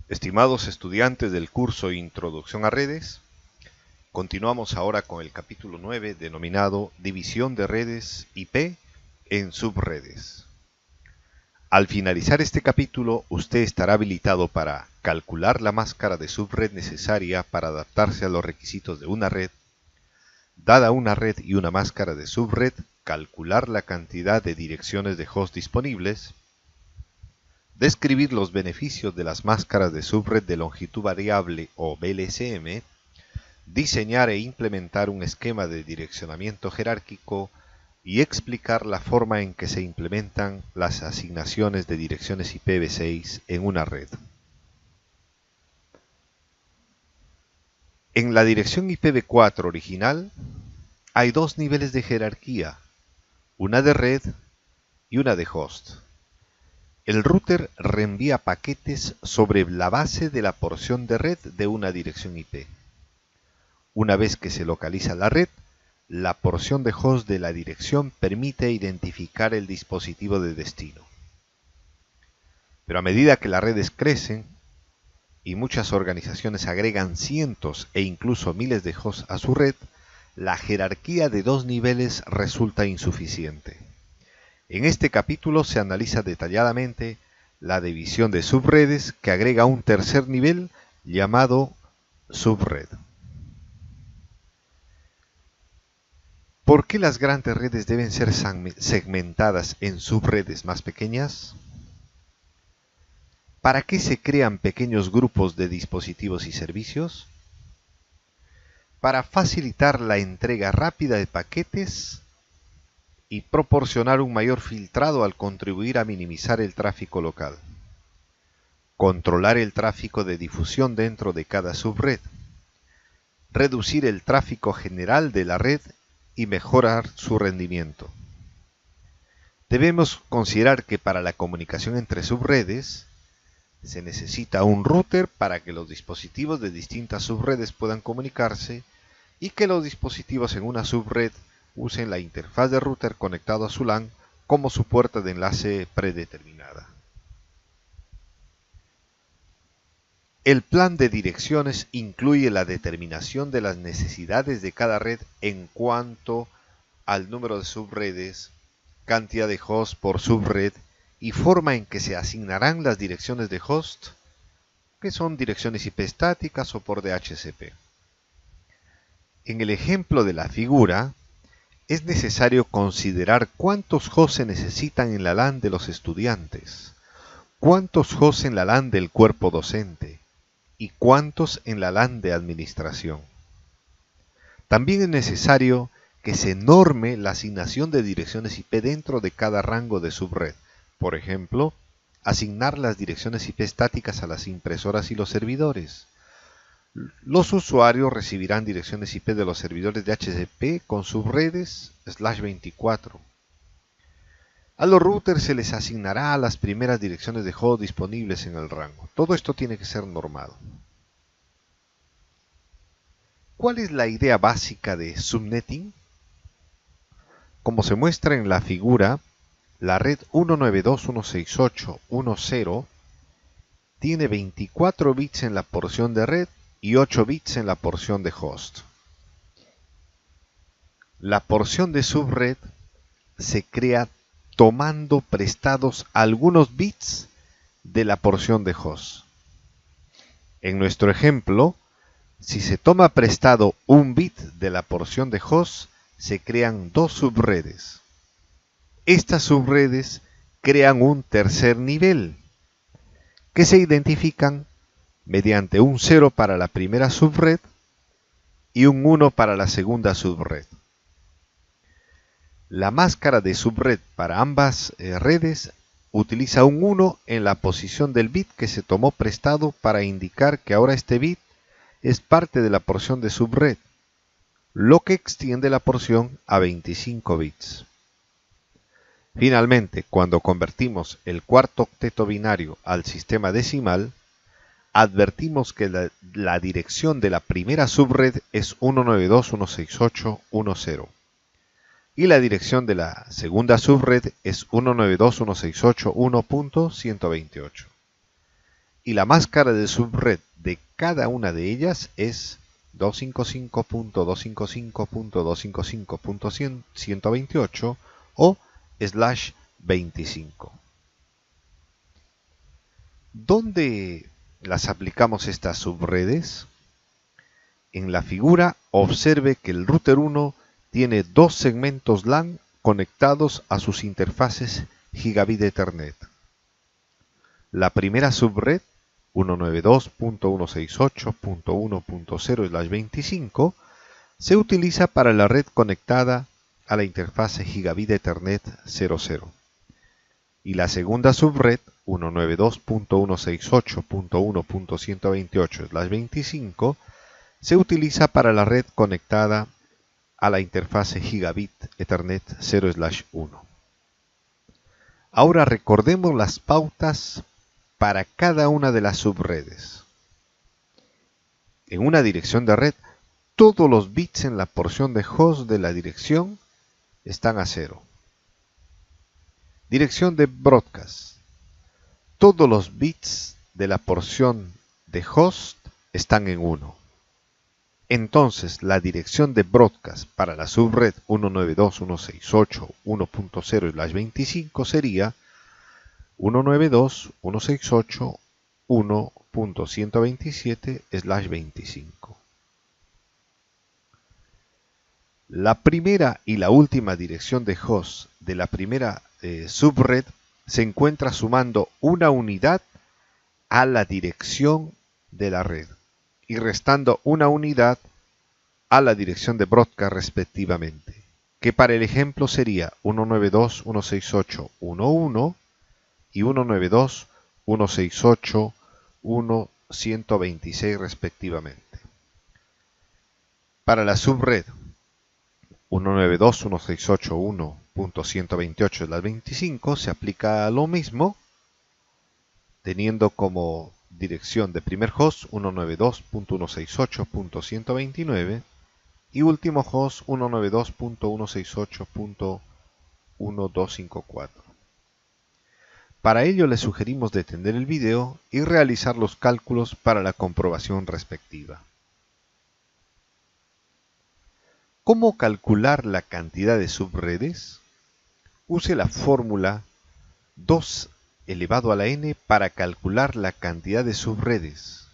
Estimados estudiantes del curso Introducción a Redes, continuamos ahora con el capítulo 9 denominado División de redes IP en subredes. Al finalizar este capítulo, usted estará habilitado para calcular la máscara de subred necesaria para adaptarse a los requisitos de una red, dada una red y una máscara de subred, calcular la cantidad de direcciones de host disponibles, describir los beneficios de las máscaras de subred de longitud variable o VLSM, diseñar e implementar un esquema de direccionamiento jerárquico y explicar la forma en que se implementan las asignaciones de direcciones IPv6 en una red. En la dirección IPv4 original hay dos niveles de jerarquía, una de red y una de host. El router reenvía paquetes sobre la base de la porción de red de una dirección IP. Una vez que se localiza la red, la porción de host de la dirección permite identificar el dispositivo de destino. Pero a medida que las redes crecen y muchas organizaciones agregan cientos e incluso miles de hosts a su red, la jerarquía de dos niveles resulta insuficiente. En este capítulo se analiza detalladamente la división de subredes que agrega un tercer nivel llamado subred. ¿Por qué las grandes redes deben ser segmentadas en subredes más pequeñas? ¿Para qué se crean pequeños grupos de dispositivos y servicios? Para facilitar la entrega rápida de paquetes y proporcionar un mayor filtrado al contribuir a minimizar el tráfico local. Controlar el tráfico de difusión dentro de cada subred. Reducir el tráfico general de la red y mejorar su rendimiento. Debemos considerar que para la comunicación entre subredes se necesita un router para que los dispositivos de distintas subredes puedan comunicarse y que los dispositivos en una subred usen la interfaz de router conectado a su LAN como su puerta de enlace predeterminada. El plan de direcciones incluye la determinación de las necesidades de cada red en cuanto al número de subredes, cantidad de hosts por subred y forma en que se asignarán las direcciones de host, que son direcciones IP estáticas o por DHCP. En el ejemplo de la figura, es necesario considerar cuántos hosts se necesitan en la LAN de los estudiantes, cuántos hosts en la LAN del cuerpo docente y cuántos en la LAN de administración. También es necesario que se norme la asignación de direcciones IP dentro de cada rango de subred. Por ejemplo, asignar las direcciones IP estáticas a las impresoras y los servidores. Los usuarios recibirán direcciones IP de los servidores de DHCP con subredes /24. A los routers se les asignará a las primeras direcciones de host disponibles en el rango. Todo esto tiene que ser normado. ¿Cuál es la idea básica de subnetting? Como se muestra en la figura, la red 192.168.1.0 tiene 24 bits en la porción de red y 8 bits en la porción de host. La porción de subred se crea tomando prestados algunos bits de la porción de host. En nuestro ejemplo, si se toma prestado un bit de la porción de host, se crean dos subredes. Estas subredes crean un tercer nivel, que se identifican mediante un 0 para la primera subred y un 1 para la segunda subred. La máscara de subred para ambas redes utiliza un 1 en la posición del bit que se tomó prestado para indicar que ahora este bit es parte de la porción de subred, lo que extiende la porción a 25 bits. Finalmente, cuando convertimos el cuarto octeto binario al sistema decimal, advertimos que la dirección de la primera subred es 192.168.1.0 y la dirección de la segunda subred es 192.168.1.128. y la máscara de subred de cada una de ellas es 255.255.255.128 o /25. ¿Dónde las aplicamos estas subredes? En la figura observe que el router 1 tiene dos segmentos LAN conectados a sus interfaces Gigabit Ethernet. La primera subred, 192.168.1.0/25, se utiliza para la red conectada a la interfase Gigabit Ethernet 00. Y la segunda subred, 192.168.1.128/25, se utiliza para la red conectada a la interfase Gigabit Ethernet 0/1. Ahora recordemos las pautas para cada una de las subredes. En una dirección de red, todos los bits en la porción de host de la dirección están a 0. Dirección de broadcast. Todos los bits de la porción de host están en 1. Entonces, la dirección de broadcast para la subred 192.168.1.0/25 sería 192.168.1.127/25. La primera y la última dirección de host de la primera subred se encuentra sumando una unidad a la dirección de la red y restando una unidad a la dirección de broadcast respectivamente, que para el ejemplo sería 192.168.1.1 y 192.168.1.126 respectivamente. Para la subred 192.168.1.128/25 se aplica lo mismo, teniendo como dirección de primer host 192.168.129 y último host 192.168.1254. Para ello le sugerimos detener el video y realizar los cálculos para la comprobación respectiva. ¿Cómo calcular la cantidad de subredes? Use la fórmula 2 elevado a la n para calcular la cantidad de subredes,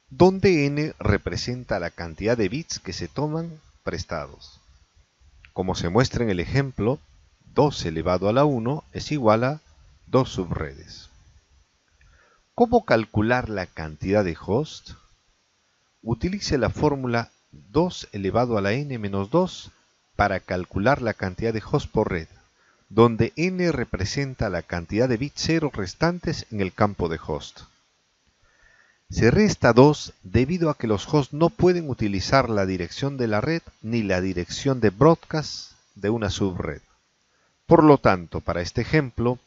donde n representa la cantidad de bits que se toman prestados. Como se muestra en el ejemplo, 2 elevado a la 1 es igual a 2 subredes. ¿Cómo calcular la cantidad de host? Utilice la fórmula 2 elevado a la n menos 2 para calcular la cantidad de host por red, donde n representa la cantidad de bits 0 restantes en el campo de host. Se resta 2 debido a que los hosts no pueden utilizar la dirección de la red ni la dirección de broadcast de una subred. Por lo tanto, para este ejemplo,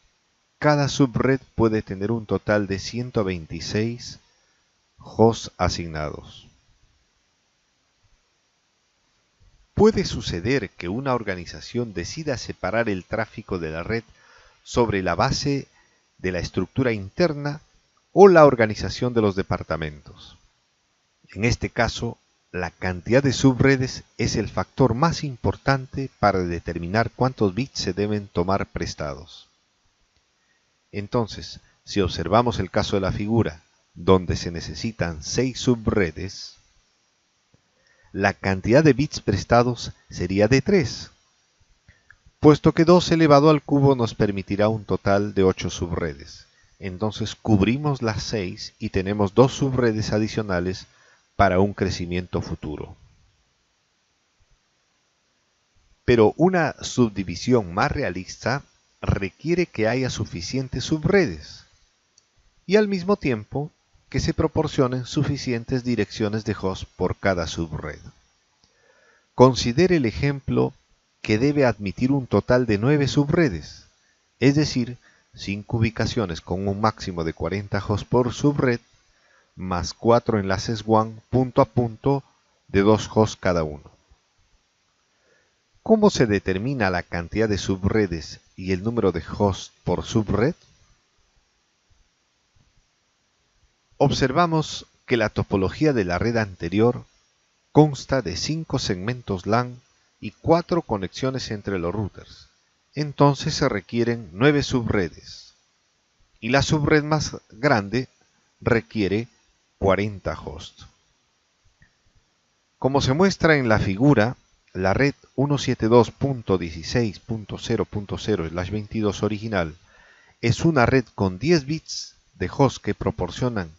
cada subred puede tener un total de 126 hosts asignados. Puede suceder que una organización decida separar el tráfico de la red sobre la base de la estructura interna o la organización de los departamentos. En este caso, la cantidad de subredes es el factor más importante para determinar cuántos bits se deben tomar prestados. Entonces, si observamos el caso de la figura, donde se necesitan 6 subredes, la cantidad de bits prestados sería de 3, puesto que 2 elevado al cubo nos permitirá un total de 8 subredes. Entonces cubrimos las 6 y tenemos 2 subredes adicionales para un crecimiento futuro. Pero una subdivisión más realista requiere que haya suficientes subredes y al mismo tiempo que se proporcionen suficientes direcciones de host por cada subred. Considere el ejemplo que debe admitir un total de 9 subredes, es decir, 5 ubicaciones con un máximo de 40 hosts por subred, más 4 enlaces WAN punto a punto de 2 hosts cada uno. ¿Cómo se determina la cantidad de subredes y el número de hosts por subred? Observamos que la topología de la red anterior consta de 5 segmentos LAN y 4 conexiones entre los routers. Entonces se requieren 9 subredes. Y la subred más grande requiere 40 hosts. Como se muestra en la figura, la red 172.16.0.0/22 original es una red con 10 bits de host que proporcionan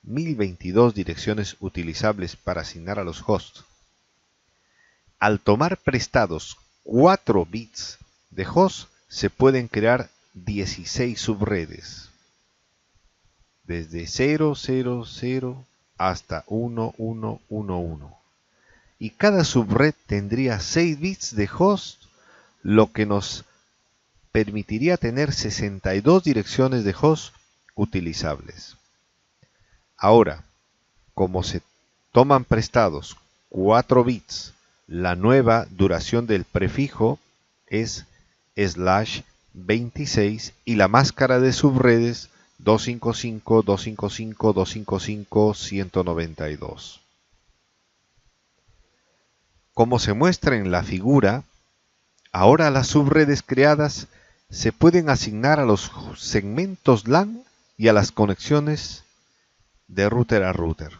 1022 direcciones utilizables para asignar a los hosts. Al tomar prestados 4 bits de host, se pueden crear 16 subredes, desde 000 hasta 1111. Y cada subred tendría 6 bits de host, lo que nos permitiría tener 62 direcciones de host utilizables. Ahora, como se toman prestados 4 bits, la nueva duración del prefijo es /26 y la máscara de subredes 255.255.255.192. Como se muestra en la figura, ahora las subredes creadas se pueden asignar a los segmentos LAN y a las conexiones de router a router.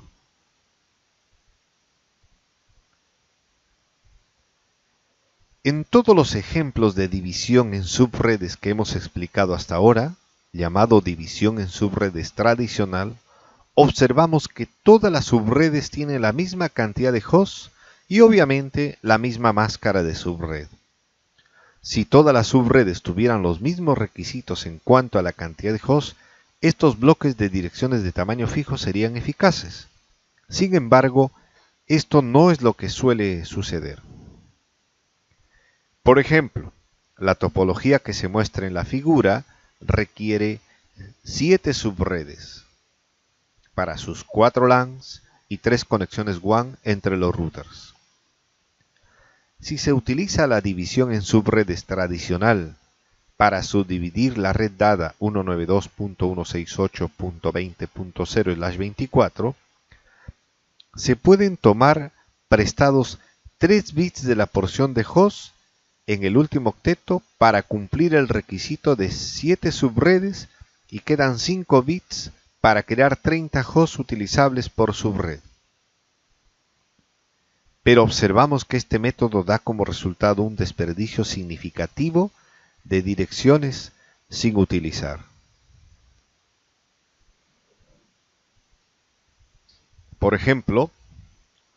En todos los ejemplos de división en subredes que hemos explicado hasta ahora, llamado división en subredes tradicional, observamos que todas las subredes tienen la misma cantidad de hosts y obviamente la misma máscara de subred. Si todas las subredes tuvieran los mismos requisitos en cuanto a la cantidad de hosts, estos bloques de direcciones de tamaño fijo serían eficaces. Sin embargo, esto no es lo que suele suceder. Por ejemplo, la topología que se muestra en la figura requiere 7 subredes para sus 4 LANs y 3 conexiones WAN entre los routers. Si se utiliza la división en subredes tradicional para subdividir la red dada 192.168.20.0/24, se pueden tomar prestados 3 bits de la porción de host en el último octeto para cumplir el requisito de 7 subredes y quedan 5 bits para crear 30 hosts utilizables por subred. Pero observamos que este método da como resultado un desperdicio significativo de direcciones sin utilizar. Por ejemplo,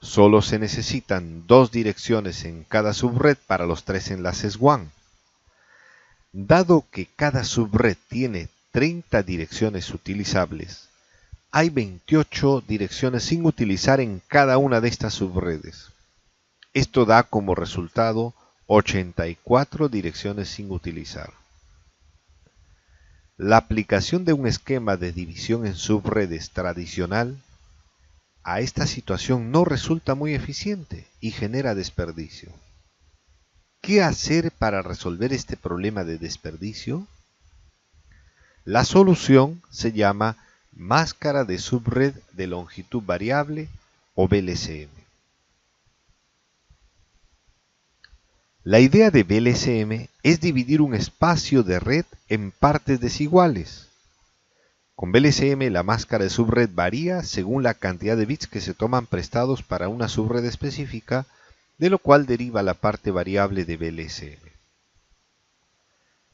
solo se necesitan 2 direcciones en cada subred para los 3 enlaces WAN. Dado que cada subred tiene 30 direcciones utilizables, hay 28 direcciones sin utilizar en cada una de estas subredes. Esto da como resultado 84 direcciones sin utilizar. La aplicación de un esquema de división en subredes tradicional a esta situación no resulta muy eficiente y genera desperdicio. ¿Qué hacer para resolver este problema de desperdicio? La solución se llama máscara de subred de longitud variable o VLCM. La idea de VLCM es dividir un espacio de red en partes desiguales. Con VLCM la máscara de subred varía según la cantidad de bits que se toman prestados para una subred específica, de lo cual deriva la parte variable de VLCM.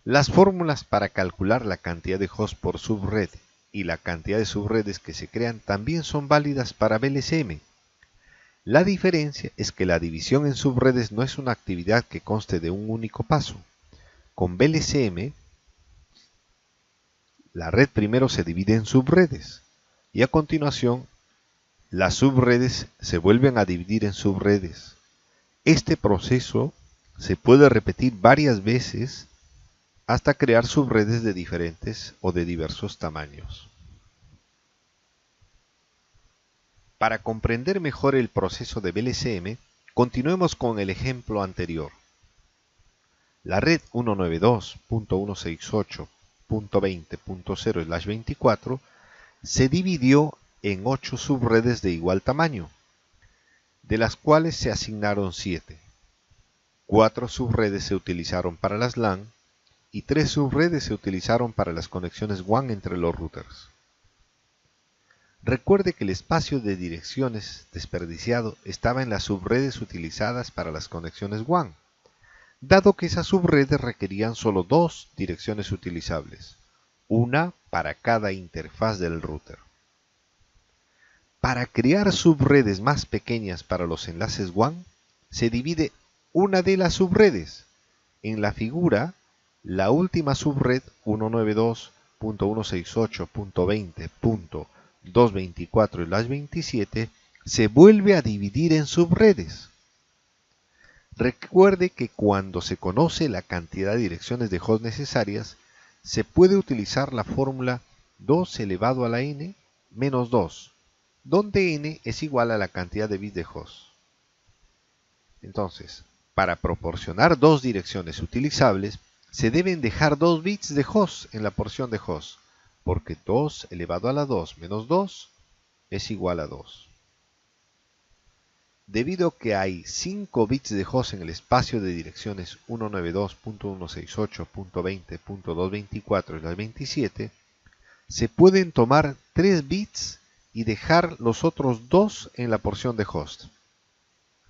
Las fórmulas para calcular la cantidad de hosts por subred y la cantidad de subredes que se crean también son válidas para VLCM. La diferencia es que la división en subredes no es una actividad que conste de un único paso. Con VLCM, la red primero se divide en subredes y a continuación las subredes se vuelven a dividir en subredes. Este proceso se puede repetir varias veces hasta crear subredes de diferentes o de diversos tamaños. Para comprender mejor el proceso de VLCM, continuemos con el ejemplo anterior. La red 192.168.20.0/24 se dividió en 8 subredes de igual tamaño, de las cuales se asignaron 7. 4 subredes se utilizaron para las LAN y 3 subredes se utilizaron para las conexiones WAN entre los routers. Recuerde que el espacio de direcciones desperdiciado estaba en las subredes utilizadas para las conexiones WAN, dado que esas subredes requerían solo 2 direcciones utilizables, una para cada interfaz del router. Para crear subredes más pequeñas para los enlaces WAN, se divide una de las subredes. En la figura, la última subred 192.168.20.224/27 se vuelve a dividir en subredes. Recuerde que cuando se conoce la cantidad de direcciones de host necesarias, se puede utilizar la fórmula 2 elevado a la n menos 2, donde n es igual a la cantidad de bits de host. Entonces, para proporcionar 2 direcciones utilizables, se deben dejar 2 bits de host en la porción de host, porque 2 elevado a la 2 menos 2 es igual a 2. Debido a que hay 5 bits de host en el espacio de direcciones 192.168.20.224/27, se pueden tomar 3 bits y dejar los otros 2 en la porción de host.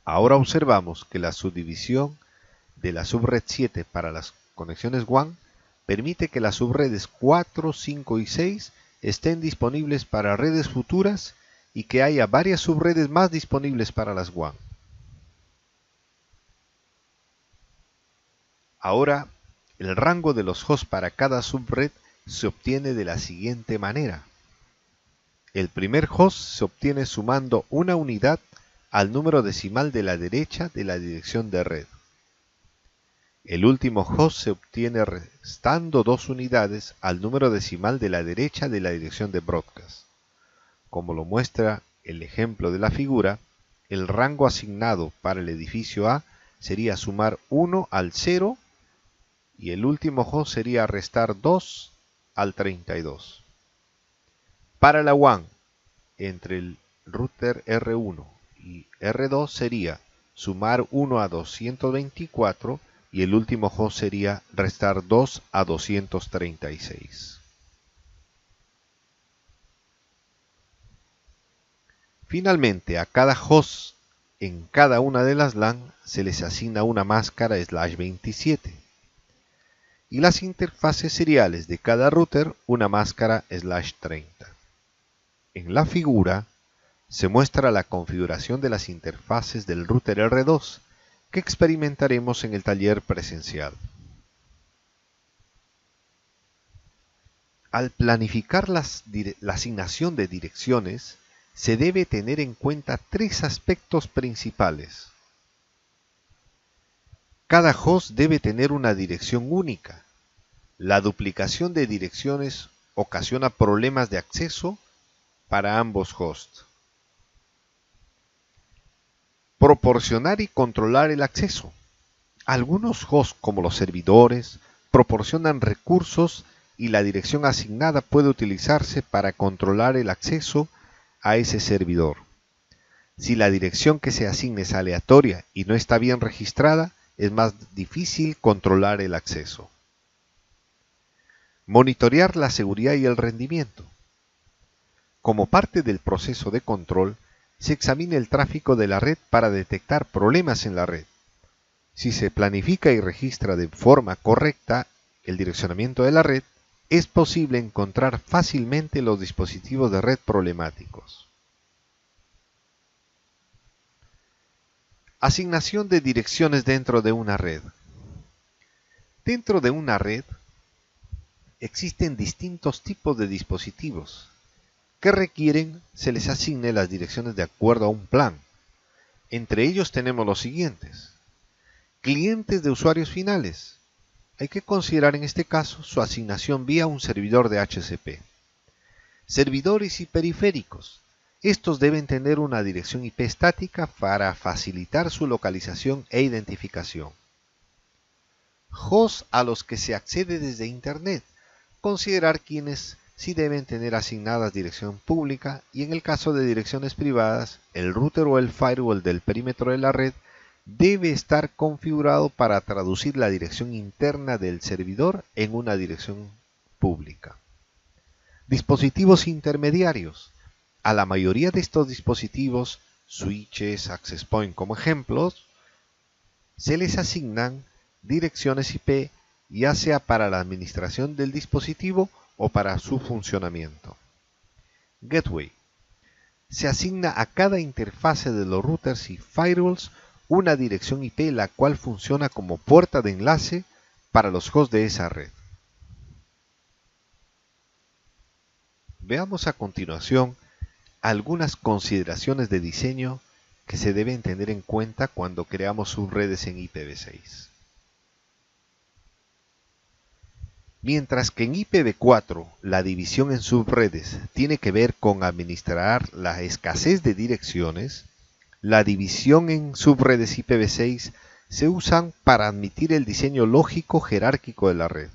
Ahora observamos que la subdivisión de la subred 7 para las conexiones WAN permite que las subredes 4, 5 y 6 estén disponibles para redes futuras y que haya varias subredes más disponibles para las WAN. Ahora, el rango de los hosts para cada subred se obtiene de la siguiente manera. El primer host se obtiene sumando una unidad al número decimal de la derecha de la dirección de red. El último host se obtiene restando 2 unidades al número decimal de la derecha de la dirección de broadcast. Como lo muestra el ejemplo de la figura, el rango asignado para el edificio A sería sumar 1 al 0 y el último host sería restar 2 al 32. Para la WAN, entre el router R1 y R2 sería sumar 1 a 224 y el último host sería restar 2 a 236. Finalmente, a cada host en cada una de las LAN se les asigna una máscara /27 y las interfaces seriales de cada router una máscara /30. En la figura se muestra la configuración de las interfaces del router R2 que experimentaremos en el taller presencial. Al planificar la asignación de direcciones, se debe tener en cuenta 3 aspectos principales. Cada host debe tener una dirección única. La duplicación de direcciones ocasiona problemas de acceso para ambos hosts. Proporcionar y controlar el acceso. Algunos hosts, como los servidores, proporcionan recursos y la dirección asignada puede utilizarse para controlar el acceso a ese servidor. Si la dirección que se asigne es aleatoria y no está bien registrada, es más difícil controlar el acceso. Monitorear la seguridad y el rendimiento. Como parte del proceso de control, se examina el tráfico de la red para detectar problemas en la red. Si se planifica y registra de forma correcta el direccionamiento de la red, es posible encontrar fácilmente los dispositivos de red problemáticos. Asignación de direcciones dentro de una red. Dentro de una red existen distintos tipos de dispositivos que requieren se les asigne las direcciones de acuerdo a un plan. Entre ellos tenemos los siguientes. Clientes de usuarios finales. Hay que considerar en este caso su asignación vía un servidor de HCP. Servidores y periféricos. Estos deben tener una dirección IP estática para facilitar su localización e identificación. Hosts a los que se accede desde Internet. Considerar quienes si deben tener asignadas dirección pública, y en el caso de direcciones privadas, el router o el firewall del perímetro de la red debe estar configurado para traducir la dirección interna del servidor en una dirección pública. Dispositivos intermediarios. A la mayoría de estos dispositivos, switches, access point como ejemplos, se les asignan direcciones IP, ya sea para la administración del dispositivo o para su funcionamiento. Gateway. Se asigna a cada interfase de los routers y firewalls una dirección IP, la cual funciona como puerta de enlace para los hosts de esa red. Veamos a continuación algunas consideraciones de diseño que se deben tener en cuenta cuando creamos subredes en IPv6. Mientras que en IPv4 la división en subredes tiene que ver con administrar la escasez de direcciones, la división en subredes IPv6 se usan para admitir el diseño lógico jerárquico de la red.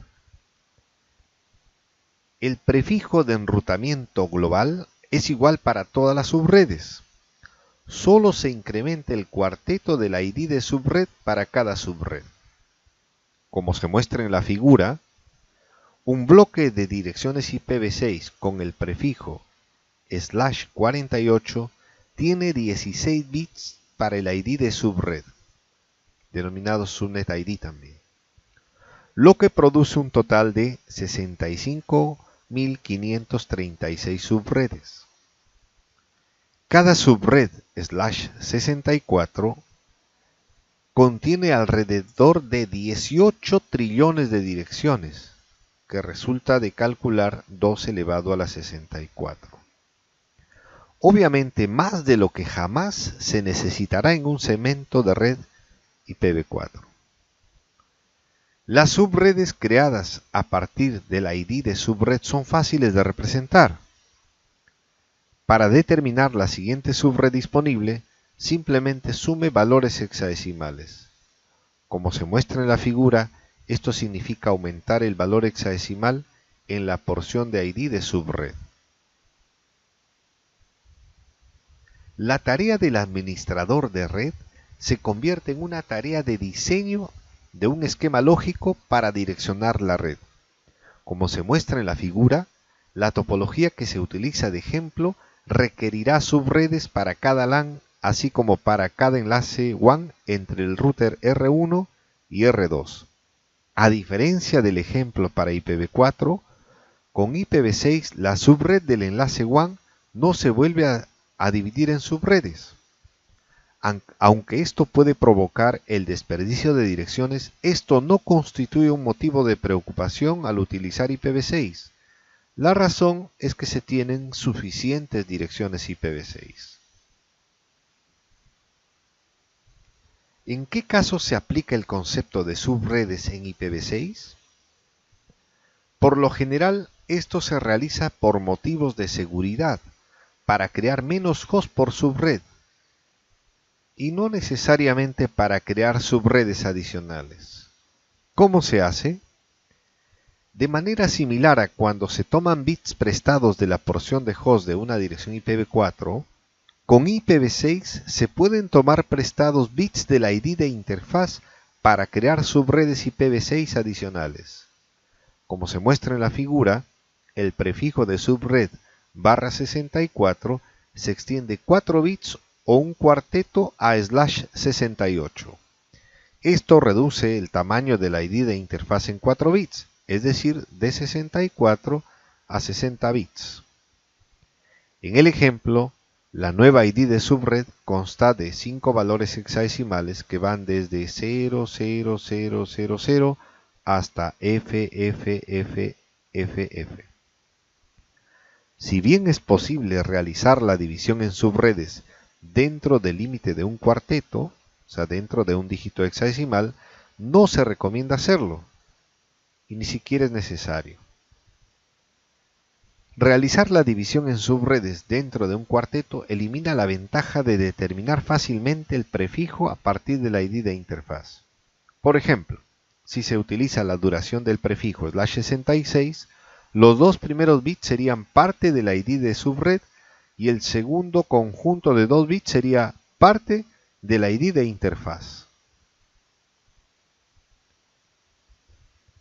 El prefijo de enrutamiento global es igual para todas las subredes. Solo se incrementa el cuarteto del ID de subred para cada subred. Como se muestra en la figura, un bloque de direcciones IPv6 con el prefijo /48 tiene 16 bits para el ID de subred, denominado Subnet ID también, lo que produce un total de 65.536 subredes. Cada subred /64 contiene alrededor de 18 trillones de direcciones, que resulta de calcular 2 elevado a la 64. Obviamente más de lo que jamás se necesitará en un segmento de red IPv4. Las subredes creadas a partir del ID de subred son fáciles de representar. Para determinar la siguiente subred disponible, simplemente sume valores hexadecimales. Como se muestra en la figura, esto significa aumentar el valor hexadecimal en la porción de ID de subred. La tarea del administrador de red se convierte en una tarea de diseño de un esquema lógico para direccionar la red. Como se muestra en la figura, la topología que se utiliza de ejemplo requerirá subredes para cada LAN, así como para cada enlace WAN entre el router R1 y R2. A diferencia del ejemplo para IPv4, con IPv6 la subred del enlace WAN no se vuelve a dividir en subredes. Aunque esto puede provocar el desperdicio de direcciones, esto no constituye un motivo de preocupación al utilizar IPv6. La razón es que se tienen suficientes direcciones IPv6. ¿En qué casos se aplica el concepto de subredes en IPv6? Por lo general, esto se realiza por motivos de seguridad, para crear menos hosts por subred, y no necesariamente para crear subredes adicionales. ¿Cómo se hace? De manera similar a cuando se toman bits prestados de la porción de host de una dirección IPv4, con IPv6 se pueden tomar prestados bits del ID de interfaz para crear subredes IPv6 adicionales. Como se muestra en la figura, el prefijo de subred /64 se extiende 4 bits o un cuarteto a /68. Esto reduce el tamaño del ID de interfaz en 4 bits, es decir, de 64 a 60 bits. En el ejemplo, la nueva ID de subred consta de 5 valores hexadecimales que van desde 00000 hasta FFFFF. Si bien es posible realizar la división en subredes dentro del límite de un cuarteto, o sea, dentro de un dígito hexadecimal, no se recomienda hacerlo, y ni siquiera es necesario. Realizar la división en subredes dentro de un cuarteto elimina la ventaja de determinar fácilmente el prefijo a partir del ID de interfaz. Por ejemplo, si se utiliza la duración del prefijo /66, Los dos primeros bits serían parte del ID de subred y el segundo conjunto de 2 bits sería parte del ID de interfaz.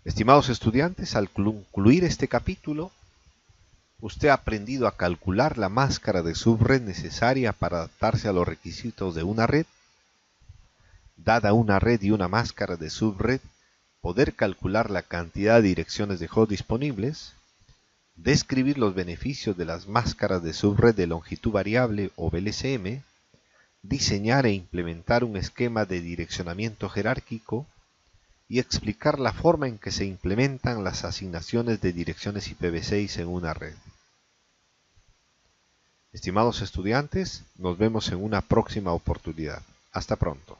Estimados estudiantes, al concluir este capítulo, usted ha aprendido a calcular la máscara de subred necesaria para adaptarse a los requisitos de una red. Dada una red y una máscara de subred, poder calcular la cantidad de direcciones de host disponibles, describir los beneficios de las máscaras de subred de longitud variable o VLCM, diseñar e implementar un esquema de direccionamiento jerárquico y explicar la forma en que se implementan las asignaciones de direcciones IPv6 en una red. Estimados estudiantes, nos vemos en una próxima oportunidad. Hasta pronto.